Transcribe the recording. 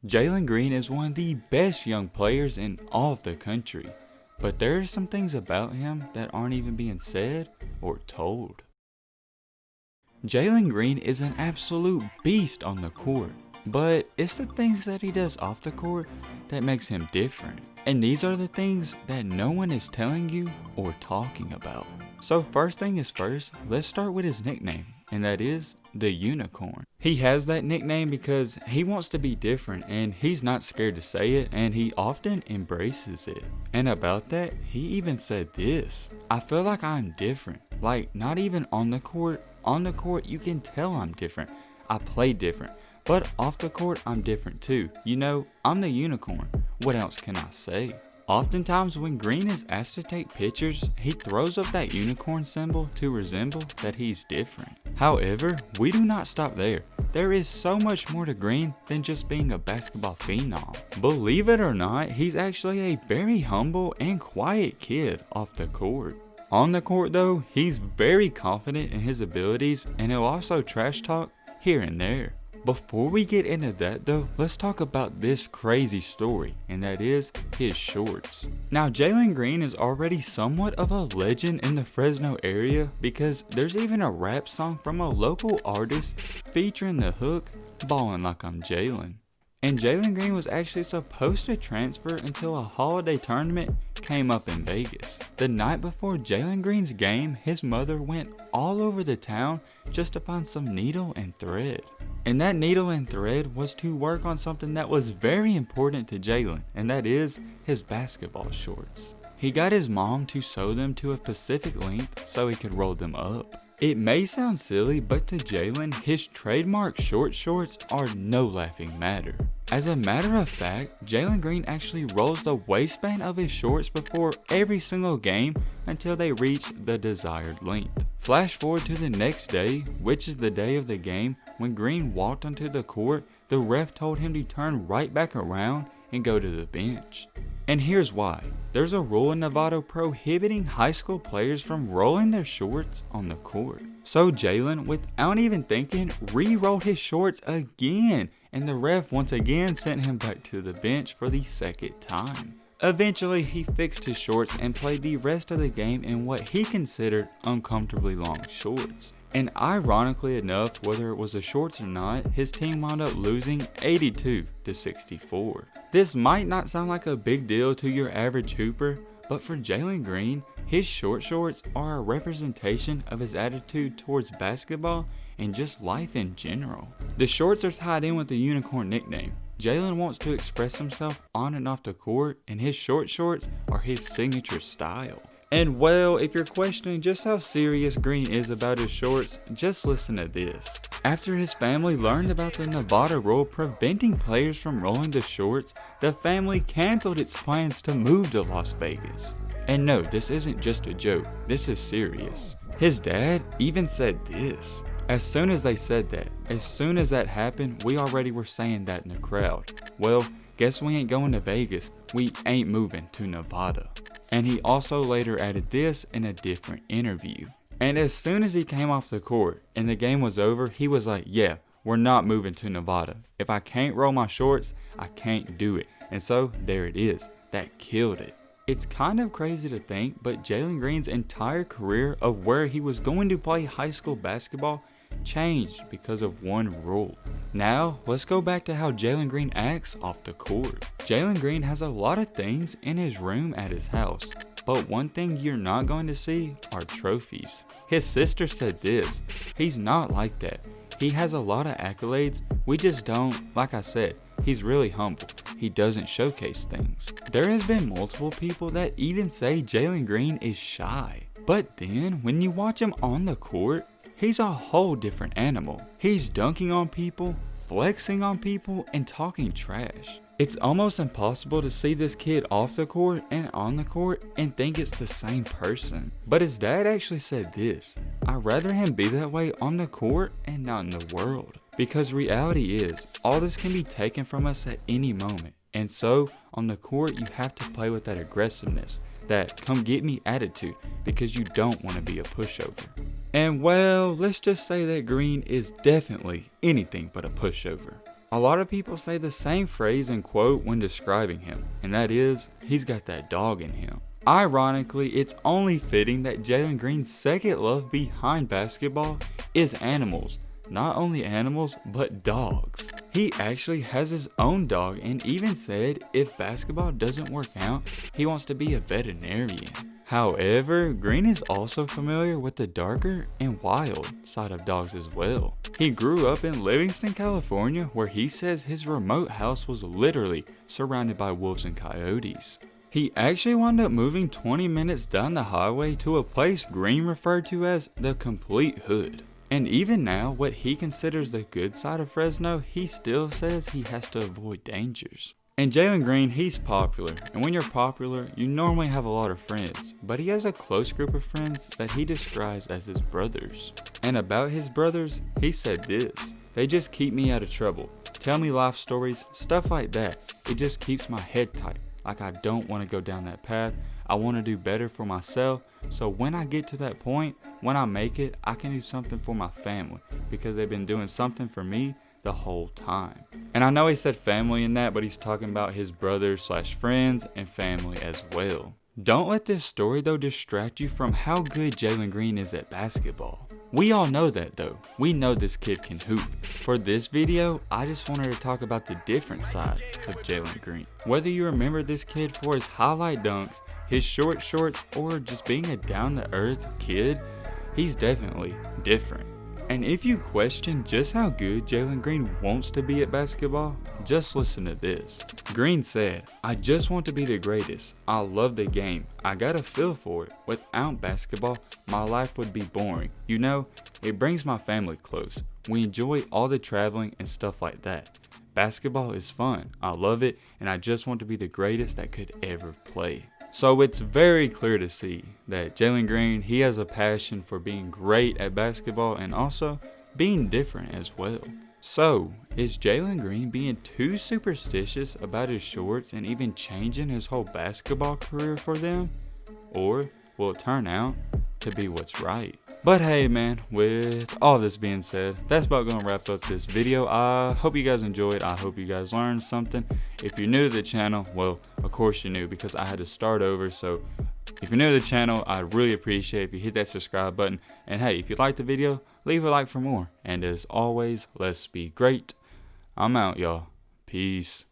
Jalen Green is one of the best young players in all of the country, but there are some things about him that aren't even being said or told. Jalen Green is an absolute beast on the court, but it's the things that he does off the court that makes him different. And these are the things that no one is telling you or talking about. So first thing is first, let's start with his nickname, and that is the Unicorn. He has that nickname because he wants to be different and he's not scared to say it, and he often embraces it. And about that, he even said this: I feel like I'm different. Like, not even on the court. On the court, you can tell I'm different. I play different. But off the court, I'm different too. You know, I'm the Unicorn. What else can I say? Oftentimes when Green is asked to take pictures, he throws up that unicorn symbol to resemble that he's different. However, we do not stop there. There is so much more to Green than just being a basketball phenom. Believe it or not, he's actually a very humble and quiet kid off the court. On the court though, he's very confident in his abilities, and he'll also trash talk here and there. Before we get into that though, let's talk about this crazy story, and that is his shorts. Now Jalen Green is already somewhat of a legend in the Fresno area because there's even a rap song from a local artist featuring the hook, "Ballin' like I'm Jalen." And Jalen Green was actually supposed to transfer until a holiday tournament came up in Vegas. The night before Jalen Green's game, his mother went all over the town just to find some needle and thread. And that needle and thread was to work on something that was very important to Jalen, and that is his basketball shorts. He got his mom to sew them to a specific length so he could roll them up. It may sound silly, but to Jalen, his trademark short shorts are no laughing matter. As a matter of fact, Jalen Green actually rolls the waistband of his shorts before every single game until they reach the desired length. Flash forward to the next day, which is the day of the game. When Green walked onto the court, the ref told him to turn right back around and go to the bench. And here's why. There's a rule in Nevada prohibiting high school players from rolling their shorts on the court. So Jalen, without even thinking, re-rolled his shorts again, and the ref once again sent him back to the bench for the second time. Eventually, he fixed his shorts and played the rest of the game in what he considered uncomfortably long shorts. And ironically enough, whether it was the shorts or not, his team wound up losing 82-64. This might not sound like a big deal to your average hooper, but for Jalen Green, his short shorts are a representation of his attitude towards basketball and just life in general. The shorts are tied in with the Unicorn nickname. Jalen wants to express himself on and off the court, and his short shorts are his signature style. And well, if you're questioning just how serious Green is about his shorts, just listen to this. After his family learned about the Nevada rule preventing players from rolling the shorts, the family canceled its plans to move to Las Vegas. And no, this isn't just a joke, this is serious. His dad even said this. As soon as they said that, as soon as that happened, we already were saying that in the crowd. Well, guess we ain't going to Vegas, we ain't moving to Nevada. And he also later added this in a different interview. And as soon as he came off the court and the game was over, he was like, yeah, we're not moving to Nevada. If I can't roll my shorts, I can't do it. And so there it is. That killed it. It's kind of crazy to think, but Jalen Green's entire career of where he was going to play high school basketball changed because of one rule. Now, let's go back to how Jalen Green acts off the court. Jalen Green has a lot of things in his room at his house, but one thing you're not going to see are trophies. His sister said this: he's not like that. He has a lot of accolades, we just don't, like I said, he's really humble. He doesn't showcase things. There has been multiple people that even say Jalen Green is shy. But then, when you watch him on the court, he's a whole different animal. He's dunking on people, flexing on people, and talking trash. It's almost impossible to see this kid off the court and on the court and think it's the same person. But his dad actually said this: I'd rather him be that way on the court and not in the world. Because reality is, all this can be taken from us at any moment. And so, on the court, you have to play with that aggressiveness, that come get me attitude, because you don't want to be a pushover. And well, let's just say that Green is definitely anything but a pushover. A lot of people say the same phrase and quote when describing him, and that is, he's got that dog in him. Ironically, it's only fitting that Jalen Green's second love behind basketball is animals. Not only animals, but dogs. He actually has his own dog and even said if basketball doesn't work out, he wants to be a veterinarian. However, Green is also familiar with the darker and wild side of dogs as well. He grew up in Livingston, California, where he says his remote house was literally surrounded by wolves and coyotes. He actually wound up moving 20 minutes down the highway to a place Green referred to as the complete hood. And even now, what he considers the good side of Fresno, he still says he has to avoid dangers. And Jalen Green, he's popular, and when you're popular, you normally have a lot of friends, but he has a close group of friends that he describes as his brothers. And about his brothers, he said this: "They just keep me out of trouble, tell me life stories, stuff like that. It just keeps my head tight, like I don't want to go down that path. I want to do better for myself, so when I get to that point, when I make it, I can do something for my family, because they've been doing something for me the whole time." And I know he said family in that, but he's talking about his brothers / friends and family as well. Don't let this story though distract you from how good Jalen Green is at basketball. We all know that though. We know this kid can hoop. For this video, I just wanted to talk about the different side of Jalen Green. Whether you remember this kid for his highlight dunks, his short shorts, or just being a down-to-earth kid, he's definitely different. And if you question just how good Jalen Green wants to be at basketball, just listen to this. Green said, "I just want to be the greatest. I love the game. I got a feel for it. Without basketball, my life would be boring. You know, it brings my family close. We enjoy all the traveling and stuff like that. Basketball is fun. I love it, and I just want to be the greatest that could ever play." So it's very clear to see that Jalen Green, he has a passion for being great at basketball and also being different as well. So, is Jalen Green being too superstitious about his shorts and even changing his whole basketball career for them? Or will it turn out to be what's right? But hey man, with all this being said, that's about going to wrap up this video. I hope you guys enjoyed. I hope you guys learned something. If you're new to the channel, well, of course you're new because I had to start over. So if you're new to the channel, I'd really appreciate if you hit that subscribe button. And hey, if you liked the video, leave a like for more. And as always, let's be great. I'm out, y'all. Peace.